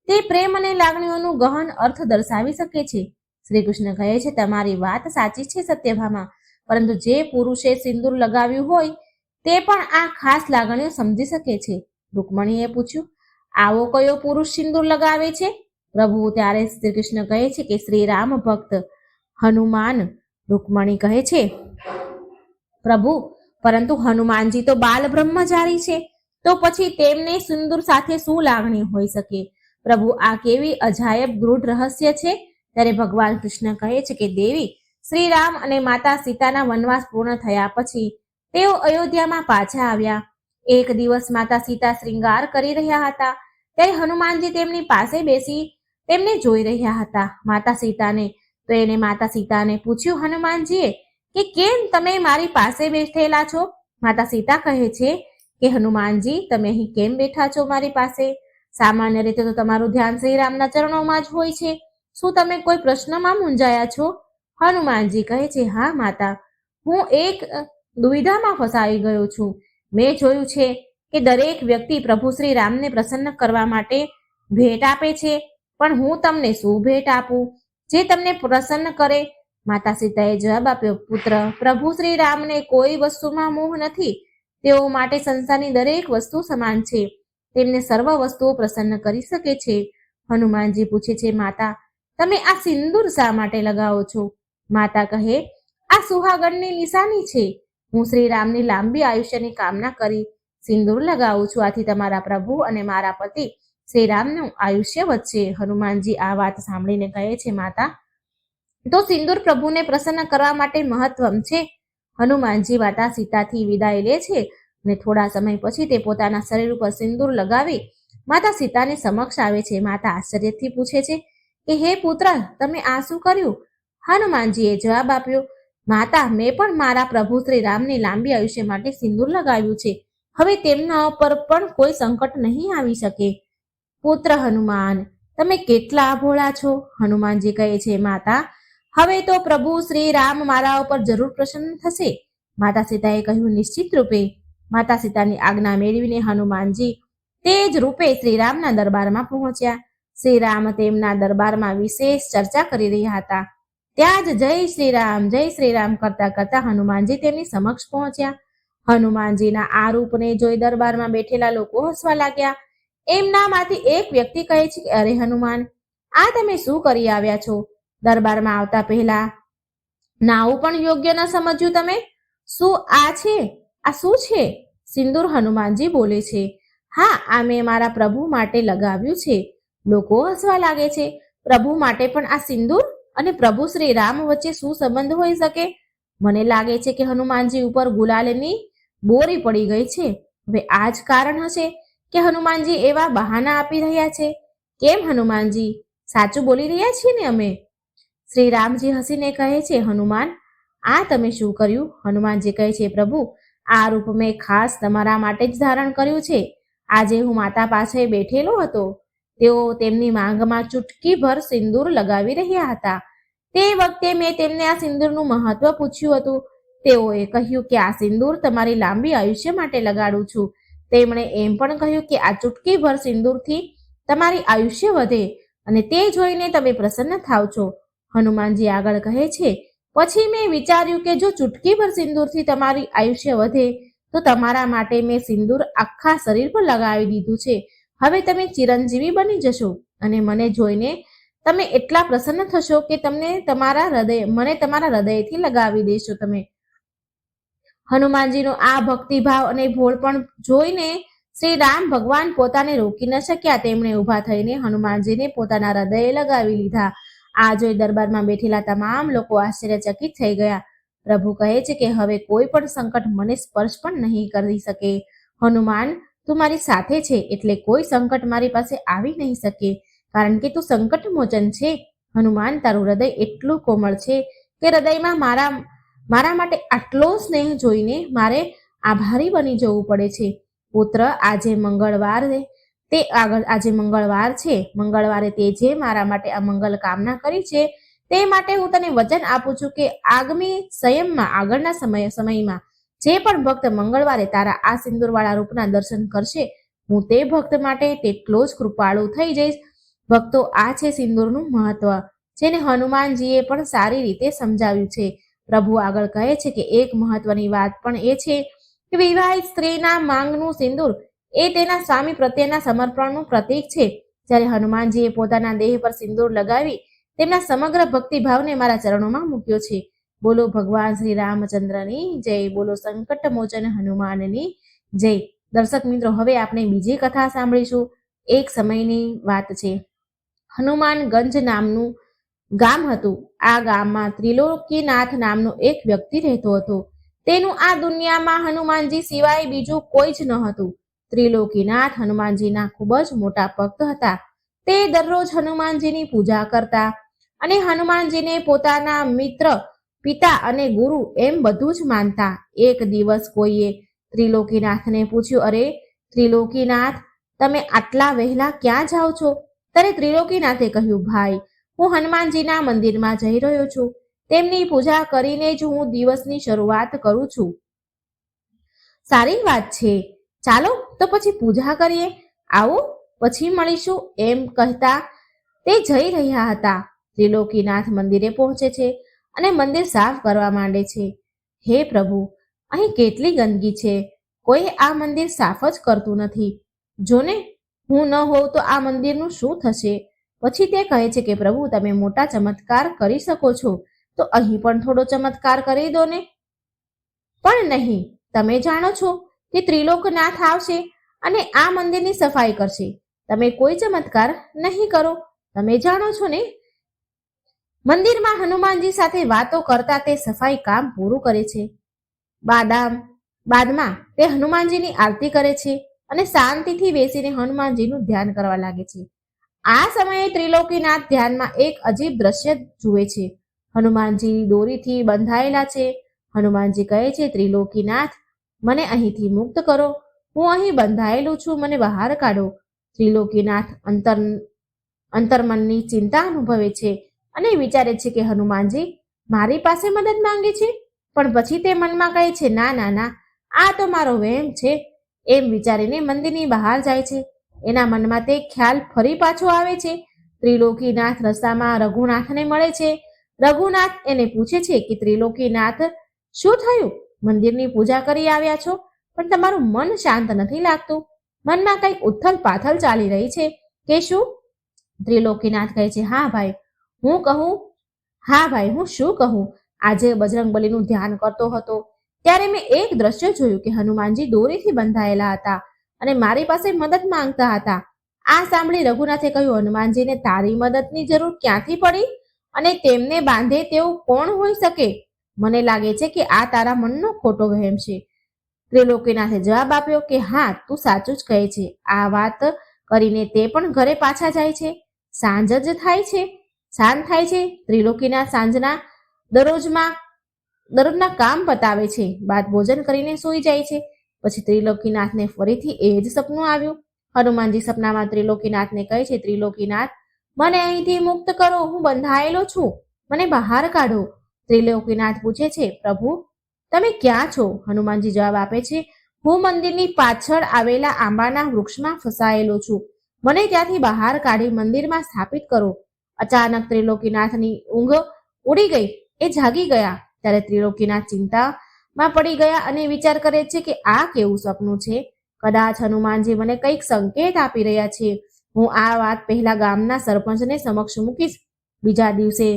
તે પ્રેમ અને લાગણીઓનું ગહન અર્થ દર્શાવી શકે છે. શ્રી કૃષ્ણ કહે છે, તમારી વાત સાચી છે સત્યભામા, પરંતુ જે પુરુષે સિંદૂર લગાવ્યું હોય તે પણ આ ખાસ લાગણીઓ સમજી શકે છે. રૂકમણીએ પૂછ્યું, આવો કયો પુરુષ સિંદૂર લગાવે છે? પ્રભુ, ત્યારે શ્રી કૃષ્ણ કહે છે કે શ્રી રામ ભક્ત હનુમાન. રૂકમણી કહે છે, પ્રભુ, પરંતુ હનુમાનજી તો બાલ બ્રહ્મચારી છે, તો પછી તેમને સિંદૂર સાથે શું લાગણી હોઈ શકે? પ્રભુ, આ કેવી અજાયબ ગૂઢ રહસ્ય છે. ત્યારે ભગવાન કૃષ્ણ કહે છે કે દેવી, શ્રી રામ અને માતા સીતાના વનવાસ પૂર્ણ થયા પછી તેઓ અયોધ્યામાં પાછા આવ્યા. એક દિવસ માતા સીતા શ્રૃંગાર કરી રહ્યા હતા, ત્યારે હનુમાનજી તેમની પાસે બેસી તેમને જોઈ રહ્યા હતા. માતા સીતાને પૂછ્યું હનુમાનજીએ કે કેમ તમે મારી પાસે બેઠેલા છો? માતા સીતા કહે છે કે હનુમાનજી, તમે અહીં કેમ બેઠા છો મારી પાસે? સામાન્ય રીતે તો તમારું ધ્યાન શ્રી રામના ચરણોમાં જ હોય છે. શું તમે કોઈ પ્રશ્નમાં મૂંઝાયા છો? હનુમાનજી કહે છે, હા માતા, હું એક દુવિધામાં ફસાઈ ગયો છું. મેં જોયું છે કે દરેક વ્યક્તિ પ્રભુ શ્રી રામને પ્રસન્ન કરવા માટે ભેટ આપે છે, પણ હું તમને શું ભેટ આપું જે તમને પ્રસન્ન કરે? માતા સીતાએ જવાબ આપ્યો, પુત્ર, પ્રભુ શ્રી રામને કોઈ વસ્તુમાં મોહ નથી. તેઓ માટે સંસારની દરેક વસ્તુ સમાન છે. તેમને સર્વ વસ્તુઓ પ્રસન્ન કરી શકે છે. હનુમાનજી પૂછે છે, માતા, તમે આ સિંદૂર શા માટે લગાવો છો? માતા કહે, આ સુહાગણની નિશાની છે. હું શ્રી રામની લાંબી આયુષ્યની કામના કરી સિંદૂર લગાવું છું. આથી તમારા પ્રભુ અને મારા પતિ શ્રી રામનું આયુષ્ય વધશે. હનુમાનજી આ વાત સાંભળીને કહે છે, માતા, તો સિંદૂર પ્રભુને પ્રસન્ન કરવા માટે મહત્વમ છે. હનુમાનજી માતા સીતાથી વિદાય લે છે અને થોડા સમય પછી તે પોતાના શરીર ઉપર સિંદૂર લગાવી માતા સીતાની સમક્ષ આવે છે. માતા આશ્ચર્યથી પૂછે છે કે હે પુત્ર, તમે આ શું કર્યું? હનુમાનજીએ જવાબ આપ્યો, માતા, મેં પણ મારા પ્રભુ શ્રી રામની લાંબી આયુષ્ય માટે સિંદૂર લગાવ્યું છે. હવે તેમના ઉપર પણ કોઈ સંકટ નહીં આવી શકે. પુત્ર હનુમાન, તમે કેટલા ભોળા છો. હનુમાનજી કહે છે, માતા, હવે તો પ્રભુ શ્રી રામ મારા ઉપર જરૂર પ્રસન્ન થશે. માતા સીતાએ કહ્યું, નિશ્ચિત રૂપે. માતા સીતાની આજ્ઞા મેળવીને હનુમાનજી તે જ રૂપે શ્રી રામના દરબારમાં પહોંચ્યા. શ્રી રામ તેમના દરબારમાં વિશેષ ચર્ચા કરી રહ્યા હતા. ત્યાં જ જય શ્રી રામ કરતા કરતા હનુમાનજી તેમની સમક્ષ પહોંચ્યા. હનુમાનજીના આ રૂપને જોઈ દરબારમાં બેઠેલા લોકો હસવા લાગ્યા. એમનામાંથી એક વ્યક્તિ કહે છે કે અરે હનુમાન, આ તમે શું કરી આવ્યા છો? દરબારમાં આવતા પહેલા નાવું પણ યોગ્ય ન સમજ્યું તમે? શું આ છે? આ શું છે? સિંદૂર. હનુમાનજી બોલે છે, હા, આ મેં મારા પ્રભુ માટે લગાવ્યું છે. લોકો હસવા લાગે છે. પ્રભુ માટે પણ આ સિંદૂર? અને પ્રભુ શ્રી રામ વચ્ચે શું સંબંધ હોઈ શકે? મને લાગે છે કે હનુમાનજી ઉપર ગુલાલની બોરી પડી ગઈ છે. હવે આ જ કારણ હશે કે હનુમાનજી એવા બહાના આપી રહ્યા છે. કેમ હનુમાનજી, સાચું બોલી રહ્યા છીએ ને અમે? શ્રી રામજી હસીને કહે છે, હનુમાન, આ તમે શું કર્યું? હનુમાનજી કહે છે, પ્રભુ, આ રૂપ મેં ખાસ તમારા માટે જ ધારણ કર્યું છે. આજે હું માતા પાસે બેઠેલો હતો. તેઓ તેમની માંગમાં ચૂટકીભર સિંદૂર લગાવી રહ્યા હતા. તે વખતે મેં તેમને આ સિંદૂરનું મહત્વ પૂછ્યું હતું. તેઓએ કહ્યું કે આ સિંદૂર તમારી લાંબી આયુષ્ય માટે લગાડું છું. તેમણે એમ પણ કહ્યું કે આ ચૂટકીભર સિંદૂરથી તમારી આયુષ્ય વધે અને તે જોઈને તમે પ્રસન્ન થાવ છો. હનુમાનજી આગળ કહે છે, પછી મેં વિચાર્યું કે જો ચૂટકીભર સિંદૂરથી તમારી આયુષ્ય વધે તો તમારા માટે મેં સિંદૂર આખા શરીર પર લગાવી દીધું છે. હવે તમે ચિરંજીવી બની જશો અને મને જોઈને તમે એટલા પ્રસન્ન થશો કે મને તમારા હૃદયથી લગાવી દેશો તમે. હનુમાનજીનો આ ભક્તિભાવ અને ભોળપણ જોઈને શ્રી રામ ભગવાન પોતાને રોકી ન શક્યા. તેમણે ઊભા થઈને હનુમાનજીને પોતાના હૃદયે લગાવી લીધા. આ જોઈ દરબારમાં બેઠેલા તમામ લોકો આશ્ચર્યચકિત થઈ ગયા. પ્રભુ કહે છે કે હવે કોઈ પણ સંકટ મને સ્પર્શ પણ નહીં કરી શકે. હનુમાન, તું મારી સાથે છે એટલે કોઈ સંકટ મારી પાસે આવી નહીં શકે, કારણ કે તું સંકટ મોચન છે. હનુમાન, તારું હૃદય એટલું કોમળ છે કે હૃદયમાં મારા માટે આટલો સ્નેહ જોઈને મારે આભારી બની જવું પડે છે. પુત્ર, આજે મંગળવાર છે. મંગળવારે તે જે મારા માટે આ મંગલ કામના કરી છે તે માટે હું તને વચન આપું છું કે આગળના સમયમાં જે પણ ભક્ત મંગળવારે તારા આ સિંદૂરવાળા રૂપના દર્શન કરશે, હું તે ભક્ત માટે તેટલો જ કૃપાળુ થઈ જઈશ. ભક્તો, આ છે સિંદૂરનું મહત્વ, જેને હનુમાનજીએ પણ સારી રીતે સમજાવ્યું છે. પ્રભુ આગળ કહે છે કે એક મહત્વની વાત પણ એ છે કે વિવાહિત સ્ત્રીના માંગનું સિંદૂર એ તેના સ્વામી પ્રત્યેના સમર્પણનું પ્રતીક છે. જ્યારે હનુમાનજીએ પોતાના દેહ પર સિંદૂર લગાવી તેમના સમગ્ર ભક્તિભાવને મારા ચરણોમાં મૂક્યો છે. બોલો ભગવાન શ્રી રામચંદ્રની જય. બોલો સંકટ મોચન હનુમાનની જય. દર્શક મિત્રો, હવે આપણે બીજી કથા સાંભળીશું. એક સમયની વાત છે. હનુમાનગંજ નામનું ગામ હતું. આ ગામમાં ત્રિલોકીનાથ નામનો એક વ્યક્તિ રહેતો હતો. તેનું આ દુનિયામાં હનુમાનજી સિવાય બીજું કોઈ જ ન હતું. ત્રિલોકીનાથ હનુમાનજીના ખૂબ જ મોટા ભક્ત હતા. તે દરરોજ હનુમાનજીની પૂજા કરતા અને હનુમાનજીને પોતાના મિત્ર, પિતા અને ગુરુ એમ બધું જ માનતા. એક દિવસ કોઈએ ત્રિલોકીનાથને પૂછ્યું, અરે ત્રિલોકીનાથ, તમે આટલા વહેલા ક્યાં જાઓ છો? ત્યારે ત્રિલોકીનાથે કહ્યું, ભાઈ, હું હનુમાનજીના મંદિરમાં જઈ રહ્યો છું. તેમની પૂજા કરીને જ હું દિવસની શરૂઆત કરું છું. સારી વાત છે, ચાલો તો પછી પૂજા કરીએ. આવો, પછી મળીશું. એમ કહેતા તે જઈ રહ્યા હતા. ત્રિલોકીનાથ મંદિરે પહોંચે છે અને મંદિર સાફ કરવા માંડે છે. હે પ્રભુ, અહીં કેટલી ગંદકી છે. કોઈ આ મંદિર સાફ જ કરતું નથી. જોને, હું ન હોઉં તો આ મંદિરનું શું થશે? પછી તે કહે છે કે પ્રભુ, તમે મોટા ચમત્કાર કરી શકો છો તો અહીં પણ થોડો ચમત્કાર કરી દો ને. પણ નહીં, તમે જાણો છો કે ત્રિલોકનાથ આવશે અને આ મંદિરની સફાઈ કરશે. તમે કોઈ ચમત્કાર નહીં કરો, તમે જાણો છો ને. મંદિરમાં હનુમાનજી સાથે વાતો કરતા તે સફાઈ કામ પૂરું કરે છે. બાદમાં તે હનુમાનજીની આરતી કરે છે અને શાંતિથી બેસીને હનુમાનજીનું ધ્યાન કરવા લાગે છે. આ સમયે ત્રિલોકીનાથ ધ્યાનમાં એક અજીબ દ્રશ્ય જુએ છે. હનુમાનજી દોરીથી બંધાયેલા છે. હનુમાનજી કહે છે, ત્રિલોકીનાથ, મને અહીંથી મુક્ત કરો. હું અહીં બંધાયેલું છું, મને બહાર કાઢો. ત્રિલોકીનાથ અંતર્મનની ચિંતા અનુભવે છે અને વિચારે છે કે હનુમાનજી મારી પાસે મદદ માંગે છે. પણ પછી તે મનમાં કહે છે, ના ના ના, આ તો મારો વહેમ છે. એમ વિચારીને મંદિરની બહાર જાય છે. એના મનમાં તે ખ્યાલ ફરી પાછો આવે છે. ત્રિલોકીનાથ રસ્તામાં રઘુનાથને મળે છે. રઘુનાથ એને પૂછે છે કે ત્રિલોકીનાથ, શું થયું? મંદિરની પૂજા કરી આવ્યા છો, પણ તમારું મન શાંત નથી લાગતું. મનમાં કંઈક ઉથલ પાથલ ચાલી રહી છે કે શું? ત્રિલોકીનાથ કહે છે, હા ભાઈ, હું શું કહું? આજે બજરંગબલીનું ધ્યાન કરતો હતો ત્યારે મેં એક દ્રશ્ય જોયું કે હનુમાનજી દોરીથી બંધાયેલા હતા અને મારી પાસે મદદ માંગતા હતા. આ સાંભળી રઘુનાથે કહ્યું, હનુમાનજીને તારી મદદની જરૂર ક્યાંથી પડી અને તેમને બાંધે તેવું કોણ હોઈ શકે? મને લાગે છે કે આ તારા મનનો ખોટો વહેમ છે. ત્રિલોકીનાથે જવાબ આપ્યો કે હા, તું સાચું જ કહે છે. આ વાત કરીને તે પણ ઘરે પાછા જાય છે. સાંજ થાય છે. ત્રિલોકીનાથ સાંજના દરરોજના કામ પતાવે છે. બાદ ભોજન કરીને સૂઈ જાય છે. પછી ત્રિલોકીનાથને ફરીથી એ જ સપનું આવ્યું. હનુમાનજી સપનામાં ત્રિલોકીનાથને કહે છે, ત્રિલોકીનાથ, મને અહીંથી મુક્ત કરો. હું બંધાયેલો છું, મને બહાર કાઢો. ત્રિલોકીનાથ પૂછે છે, પ્રભુ, તમે ક્યાં છો? હનુમાનજી જવાબ આપે છે, હું મંદિરની પાછળ આવેલા આંબાના વૃક્ષમાં ફસાયેલો છું. મને ત્યાંથી બહાર કાઢી મંદિરમાં સ્થાપિત કરો. અચાનક ત્રિલોકીનાથની ઊંઘ ઉડી ગઈ. એ જાગી ગયા. ત્યારે ત્રિલોકીનાથ ચિંતામાં પડી ગયા અને વિચાર કરે છે કે આ કેવું સપનું છે? કદાચ હનુમાનજી મને કંઈક સંકેત આપી રહ્યા છે. હું આ વાત પહેલા ગામના સરપંચને સમક્ષ મૂકીશ. બીજા દિવસે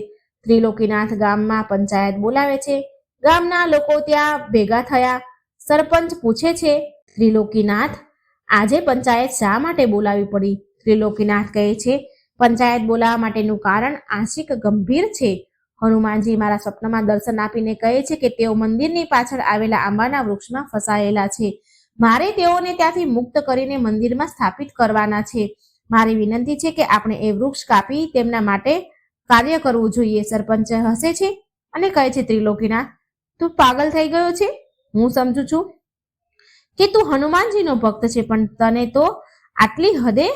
ત્રિલોકીનાથ ગામમાં પંચાયત બોલાવે છે. ગામના લોકો ત્યાં ભેગા થયા. સરપંચ પૂછે છે, ત્રિલોકીનાથ, આજે પંચાયત શા માટે બોલાવી પડી? ત્રિલોકીનાથ કહે છે, પંચાયત બોલાવવા માટેનું કારણ આંશિક ગંભીર છે. હનુમાનજી મારા સ્વપ્નમાં દર્શન આપીને કહે છે કે તેઓ મંદિરની પાછળ આવેલા આંબાના વૃક્ષમાં ફસાયેલા છે. મારે તેઓને ત્યાંથી મુક્ત કરીને મંદિરમાં સ્થાપિત કરવાના છે. મારી વિનંતી છે કે આપણે એ વૃક્ષ કાપી તેમના માટે કાર્ય કરવું જોઈએ. સરપંચ હસે છે અને કહે છે, ત્રિલોકીનાથ, તું પાગલ થઈ ગયો છે. હું સમજુ છું કે તું હનુમાનજીનો ભક્ત છે, પણ તને તો આટલી હદે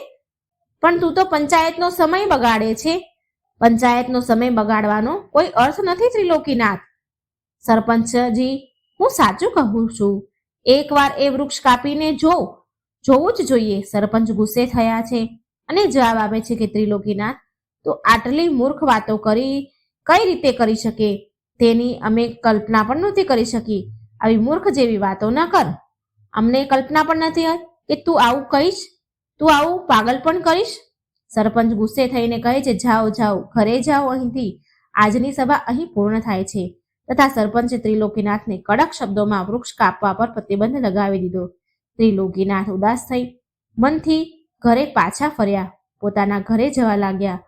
પણ તું તો પંચાયતનો સમય બગાડે છે. પંચાયતનો સમય બગાડવાનો કોઈ અર્થ નથી ત્રિલોકીનાથ. સરપંચજી, હું સાચું કહું છું. એકવાર એ વૃક્ષ કાપીને જોવું જ જોઈએ. સરપંચ ગુસ્સે થયા છે અને જવાબ આપે છે કે ત્રિલોકીનાથ, તો આટલી મૂર્ખ વાતો કઈ રીતે કરી શકે? તેની અમે કલ્પના પણ નહોતી કરી શકી. આવી મૂર્ખ જેવી વાતો ન કર. અમને કલ્પના પણ નથી કે તું આવું કહીશ, તું આવું પાગલ પણ કરીશ. સરપંચ ગુસ્સે થઈને કહે છે, જાઓ જાઓ, ઘરે જાઓ અહીંથી. આજની સભા અહીં પૂર્ણ થાય છે. તથા સરપંચે ત્રિલોકીનાથને કડક શબ્દોમાં વૃક્ષ કાપવા પર પ્રતિબંધ લગાવી દીધો. ત્રિલોકીનાથ ઉદાસ થઈ મનથી ઘરે પાછા ફર્યા, પોતાના ઘરે જવા લાગ્યા.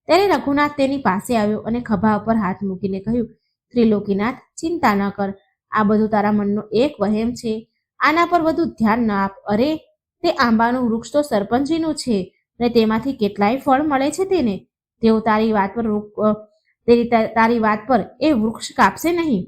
ત્યારે રઘુનાથ તેની પાસે આવ્યો અને ખભા ઉપર હાથ મૂકીને કહ્યું, ત્રિલોકીનાથ, ચિંતા ન કર. આ બધું તારા મનનો એક વહેમ છે. આના પર વધુ ધ્યાન ન આપ. અરે, તે આંબાનું વૃક્ષ તો સરપંચજીનું છે અને તેમાંથી કેટલાય ફળ મળે છે તેને. તેઓ તારી વાત પર એ વૃક્ષ કાપશે નહીં,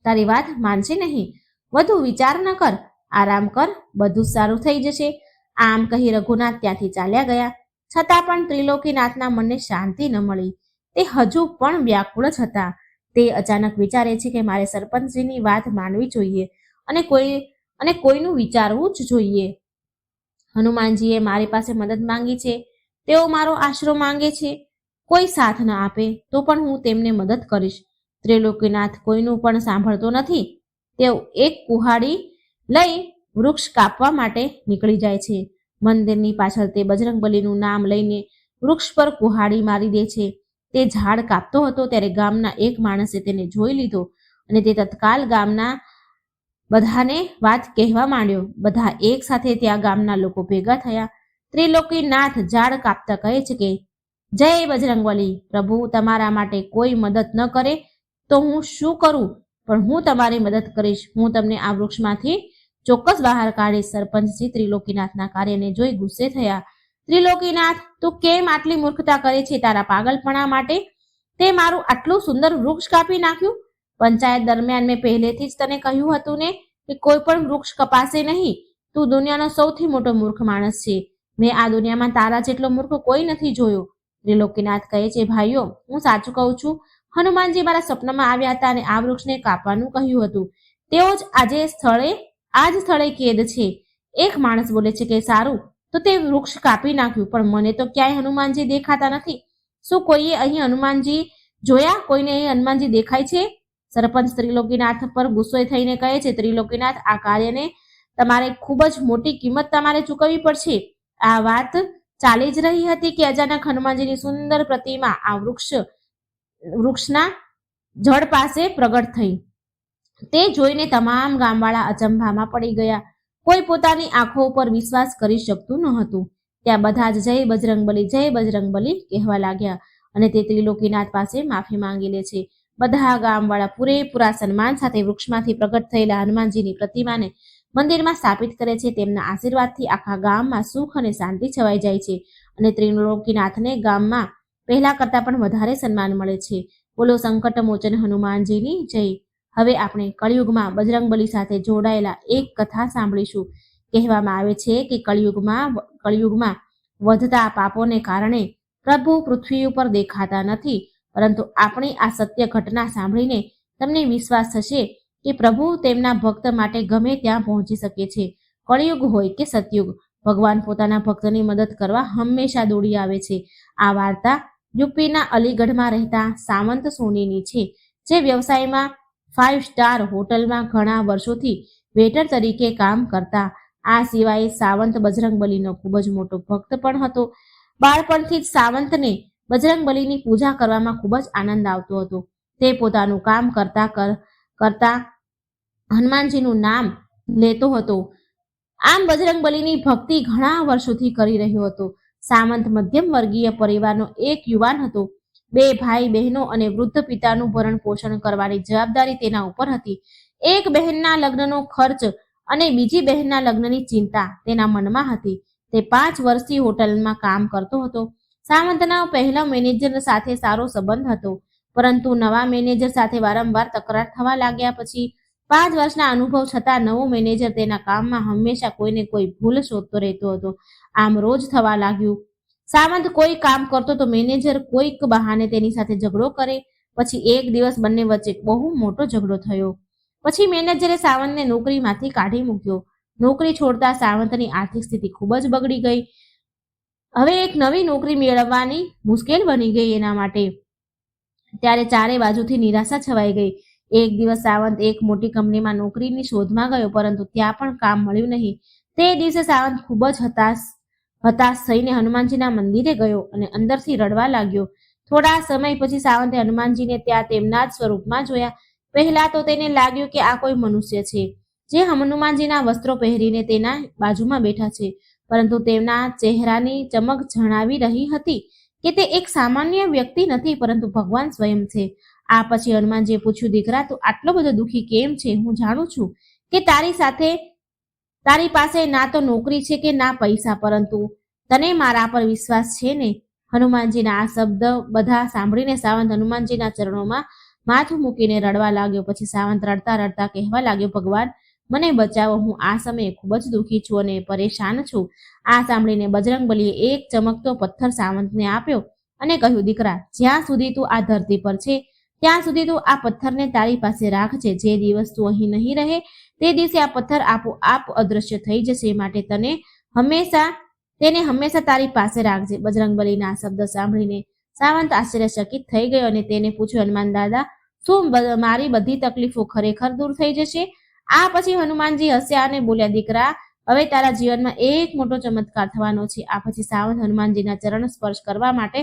તારી વાત માનશે નહીં. વધુ વિચાર ન કર, આરામ કર, બધું સારું થઈ જશે. આમ કહી રઘુનાથ ત્યાંથી ચાલ્યા ગયા. છતાં પણ ત્રિલોકીનાથના મનને શાંતિ ન મળી. તે હજુ પણ વ્યાકુળ જ હતા. તે અચાનક વિચારે છે કે મારે સરપંચજીની વાત માનવી જોઈએ અને કોઈનું વિચારવું જ જોઈએ. હનુમાનજીએ મારી પાસે મદદ માંગી છે, તેઓ મારો આશરો માંગે છે. કોઈ સાથ ન આપે તો પણ હું તેમને મદદ કરીશ. ત્રિલોકીનાથ કોઈનું પણ સાંભળતો નથી. તેઓ એક કુહાડી લઈ વૃક્ષ કાપવા માટે નીકળી જાય છે. મંદિરની પાછળ તે બજરંગબલીનું નામ લઈને વૃક્ષ પર કુહાડી મારી દે છે. તે ઝાડ કાપતો હતો ત્યારે ગામના એક માણસે તેને જોઈ લીધો અને તે તત્કાલ ગામના બધાને વાત કહેવા માંડ્યો. બધા એક સાથે ત્યાં ગામના લોકો ભેગા થયા. ત્રિલોકીનાથ ઝાડ કાપતા કહે છે કે, જય બજરંગબલી, પ્રભુ તમારા માટે કોઈ મદદ ન કરે તો હું શું કરું, પણ હું તમારી મદદ કરીશ. હું તમને આ વૃક્ષમાંથી ચોક્કસ બહાર કાઢીશ. સરપંચજી ત્રિલોકીનાથના કાર્યને જોઈ ગુસ્સે થયા. ત્રિલોકીનાથ, તું કેમ આટલી મૂર્ખતા કરે છે? તારા પાગલપણા માટે તે મારું આટલું સુંદર વૃક્ષ કાપી નાખ્યું. પંચાયત દરમિયાન મેં પહેલેથી જ તને કહ્યું હતું ને કે કોઈ પણ વૃક્ષ કપાશે નહીં. તું દુનિયાનો સૌથી મોટો મૂર્ખ માણસ છે. મેં આ દુનિયામાં તારા જેટલો મૂર્ખ કોઈ નથી જોયો. ત્રિલોકીનાથ કહે છે, ભાઈઓ, હું સાચું કહું છું. હનુમાનજી મારા સ્વપ્નમાં આવ્યા હતા અને આ વૃક્ષને કાપવાનું કહ્યું હતું. તેઓ જ આ જ સ્થળે કેદ છે. એક માણસ બોલે છે કે સારું, તો તે વૃક્ષ કાપી નાખ્યું, પણ મને તો ક્યાંય હનુમાનજી દેખાતા નથી. શું કોઈએ અહીં હનુમાનજી જોયા? કોઈને અહીં હનુમાનજી દેખાય છે? સરપંચ ત્રિલોકીનાથ પર ગુસ્સો થઈને કહે છે, ત્રિલોકીનાથ, આ કાર્યને તમારે ખૂબ જ મોટી કિંમત તમારે ચૂકવવી પડશે. આ વાત ચાલી જ રહી હતી કે અચાનક હનુમાનજીની સુંદર પ્રતિમા આ વૃક્ષના જડ પાસે પ્રગટ થઈ. તે જોઈને તમામ ગામવાળા અચંભામાં પડી ગયા. કોઈ પોતાની આંખો ઉપર વિશ્વાસ કરી શકતું ન હતું. ત્યાં બધા જ જય બજરંગબલી, જય બજરંગબલી કહેવા લાગ્યા અને તે ત્રિલોકીનાથ પાસે માફી માંગી લે છે. બધા ગામવાળા પૂરેપૂરા સન્માન સાથે વૃક્ષમાંથી પ્રગટ થયેલા હનુમાનજીની પ્રતિમાને મંદિરમાં સ્થાપિત કરે છે. તેમના આશીર્વાદથી આખા ગામમાં સુખ અને શાંતિ છવાઈ જાય છે અને ત્રિલોકીનાથને ગામમાં પહેલા કરતાં પણ વધારે સન્માન મળે છે. બોલો સંકટ મોચન હનુમાનજીની જય. હવે આપણે કળિયુગમાં બજરંગબલી સાથે જોડાયેલા એક કથા સાંભળીશું. કહેવામાં આવે છે કે કળિયુગમાં વધતા પાપોને કારણે પ્રભુ પૃથ્વી ઉપર દેખાતા નથી, પરંતુ આપણી આ સત્ય ઘટના સાંભળીને તમને વિશ્વાસ થશે કે પ્રભુ તેમના ભક્ત માટે ગમે ત્યાં પહોંચી શકે છે. કળિયુગ હોય કે સતયુગ, ભગવાન પોતાના ભક્તની મદદ કરવા હંમેશા દોડી આવે છે. આ વાર્તા યુપીના અલીગઢમાં રહેતા સાવંત સોનીની છે, જે વ્યવસાયમાં 5 સ્ટાર હોટલમાં ઘણા વર્ષોથી વેટર તરીકે કામ કરતા. આ સિવાય સાવંત બજરંગબલીનો ખૂબ જ મોટો ભક્ત પણ હતો. બાળપણથી જ સાવંતને બજરંગબલીની પૂજા કરવામાં ખૂબ જ આનંદ આવતો હતો. તે પોતાનું કામ કરતા હનુમાનજીનું નામ લેતો હતો. આમ બજરંગબલીની ભક્તિ ઘણા વર્ષોથી કરી રહ્યો હતો. સામંત મધ્યમ વર્ગીય પરિવારનો એક યુવાન હતો. 2 ભાઈ બહેનો અને વૃદ્ધ પિતાનું ભરણ પોષણ કરવાની જવાબદારી તેના ઉપર હતી. એક બહેનના લગ્નનો ખર્ચ અને બીજી બહેનના લગ્નની ચિંતા તેના મનમાં હતી. તે 5 વર્ષથી હોટલમાં કામ કરતો હતો. સામંતના પહેલા મેનેજર સાથે સારો સંબંધ હતો, પરંતુ નવા મેનેજર સાથે વારંવાર તકરાર થવા લાગ્યા. પછી 5 વર્ષના અનુભવ છતાં નવો મેનેજર તેના કામમાં હંમેશા કોઈને કોઈ ભૂલ શોધતો રહેતો હતો. આમ રોજ થવા લાગ્યું. સામંત કોઈ કામ કરતો તો મેનેજર કોઈક બહાને તેની સાથે ઝઘડો કરે. પછી એક દિવસ બંને વચ્ચે બહુ મોટો ઝઘડો થયો. પછી મેનેજરે સાવંતને નોકરીમાંથી કાઢી મૂક્યો. નોકરી છોડતા સાવંતની આર્થિક સ્થિતિ ખૂબ જ બગડી ગઈ. હવે એક નવી નોકરી મેળવવાની મુશ્કેલ બની ગઈ એના માટે. ત્યારે ચારે બાજુથી નિરાશા છવાઈ ગઈ. એક દિવસ સાવંત એક મોટી કંપનીમાં નોકરીની શોધમાં ગયો, પરંતુ ત્યાં પણ કામ મળ્યું નહીં. તે દિવસે સાવંત ખૂબ જ હતાશ થઈને હનુમાનજીના મંદિરે ગયો અને અંદરથી રડવા લાગ્યો. થોડા સમય પછી સાવંતે હનુમાનજીને ત્યાં તેમના જ સ્વરૂપમાં જોયા. પહેલા તો તેને લાગ્યું કે આ કોઈ મનુષ્ય છે જે હનુમાનજીના વસ્ત્રો પહેરીને તેના બાજુમાં બેઠા છે, પરંતુ તેમના ચહેરાની ચમક જણાવી રહી હતી કે તે એક સામાન્ય વ્યક્તિ નથી, પરંતુ ભગવાન સ્વયં છે. આ પછી હનુમાનજીએ પૂછ્યું, દીકરા, તું આટલો બધો દુઃખી કેમ છે? હું જાણું છું કે તારી પાસે ના તો નોકરી છે કે ના પૈસા, પરંતુ તને મારા પર વિશ્વાસ છે ને? હનુમાનજીના આ શબ્દ બધા સાંભળીને સાવંત હનુમાનજીના ચરણોમાં માથું મૂકીને રડવા લાગ્યો. પછી સાવંત રડતા રડતા કહેવા લાગ્યો, ભગવાન, મને બચાવો. હું આ સમયે ખૂબ જ દુઃખી છું અને પરેશાન છું. આ સાંભળીને બજરંગબલીએ એક ચમકતો પથ્થર સાવંતને આપ્યો અને કહ્યું, દીકરા, જ્યાં સુધી તું આ ધરતી પર છે ત્યાં સુધી તું આ પથ્થરને તારી પાસે રાખજે. જે દિવસ તું અહીં નહીં રહે તે દિવસે આ પથ્થર આપોઆપ અદૃશ્ય થઈ જશે. માટે તેને હંમેશા તારી પાસે રાખજે. બજરંગબલીના શબ્દ સાંભળીને સાવંત આશ્ચર્યચકિત થઈ ગયો અને તેને પૂછ્યું, હનુમાન દાદા, શું મારી બધી તકલીફો ખરેખર દૂર થઈ જશે? આ પછી હનુમાનજી હસ્યા અને બોલ્યા, દીકરા, હવે તારા જીવનમાં એક મોટો ચમત્કાર થવાનો છે. આ પછી સાવંત હનુમાનજીના ચરણ સ્પર્શ કરવા માટે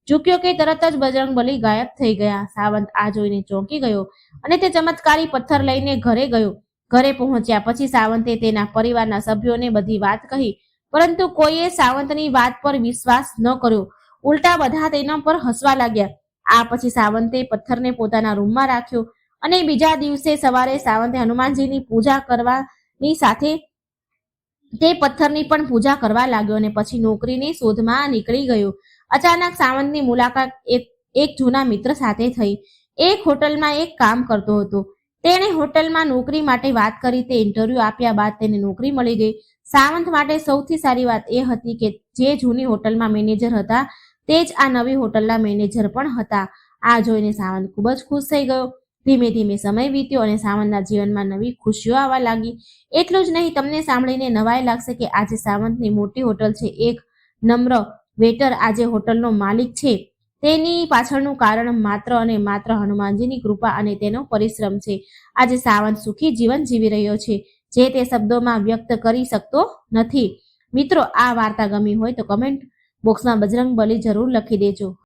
ઝૂક્યો કે તરત જ બજરંગબલી ગાયબ થઈ ગયા. સાવંત આ જોઈને ચોંકી ગયો અને તે ચમત્કારી પથ્થર લઈને ઘરે ગયો. ઘરે પહોંચ્યા પછી સાવંતે તેના પરિવારના સભ્યોને બધી વાત કહી, પરંતુ કોઈએ સાવંતની વાત પર વિશ્વાસ ન કર્યો. ઉલટા બધા તેના પર હસવા લાગ્યા. આ પછી સાવંતે પથ્થરને પોતાના રૂમમાં રાખ્યો અને બીજા દિવસે સવારે સાવંતે હનુમાનજીની પૂજા કરવાની સાથે તે પથ્થરની પણ પૂજા કરવા લાગ્યો અને પછી નોકરીની શોધમાં નીકળી ગયો. અચાનક સાવંતની મુલાકાત એક જૂના મિત્ર સાથે થઈ. એક હોટલમાં એક કામ કરતો હતો. તેણે હોટલમાં નોકરી માટે વાત કરી. તે ઇન્ટરવ્યુ આપ્યા બાદ તેને નોકરી મળી ગઈ. સાવંત માટે સૌથી સારી વાત એ હતી કે જે જૂની હોટલમાં મેનેજર હતા તે જ આ નવી હોટલના મેનેજર પણ હતા. આ જોઈને સાવંત ખૂબ જ ખુશ થઈ ગયો. ધીમે ધીમે સમય વીત્યો અને સાવંતના જીવનમાં નવી ખુશીઓ આવવા લાગી. એટલું જ નહીં, તમને સાંભળીને નવાઈ લાગશે કે આજે સાવંતની મોટી હોટલ છે. એક નમ્ર વેટર આજે હોટલનો માલિક છે. તેની પાછળનું કારણ માત્ર અને માત્ર હનુમાનજીની કૃપા અને તેનો પરિશ્રમ છે. આજે સાવંત સુખી જીવન જીવી રહ્યો છે, જે તે શબ્દોમાં વ્યક્ત કરી શકતો નથી. મિત્રો, આ વાર્તા ગમી હોય તો કમેન્ટ બોક્સમાં બજરંગબલી જરૂર લખી દેજો.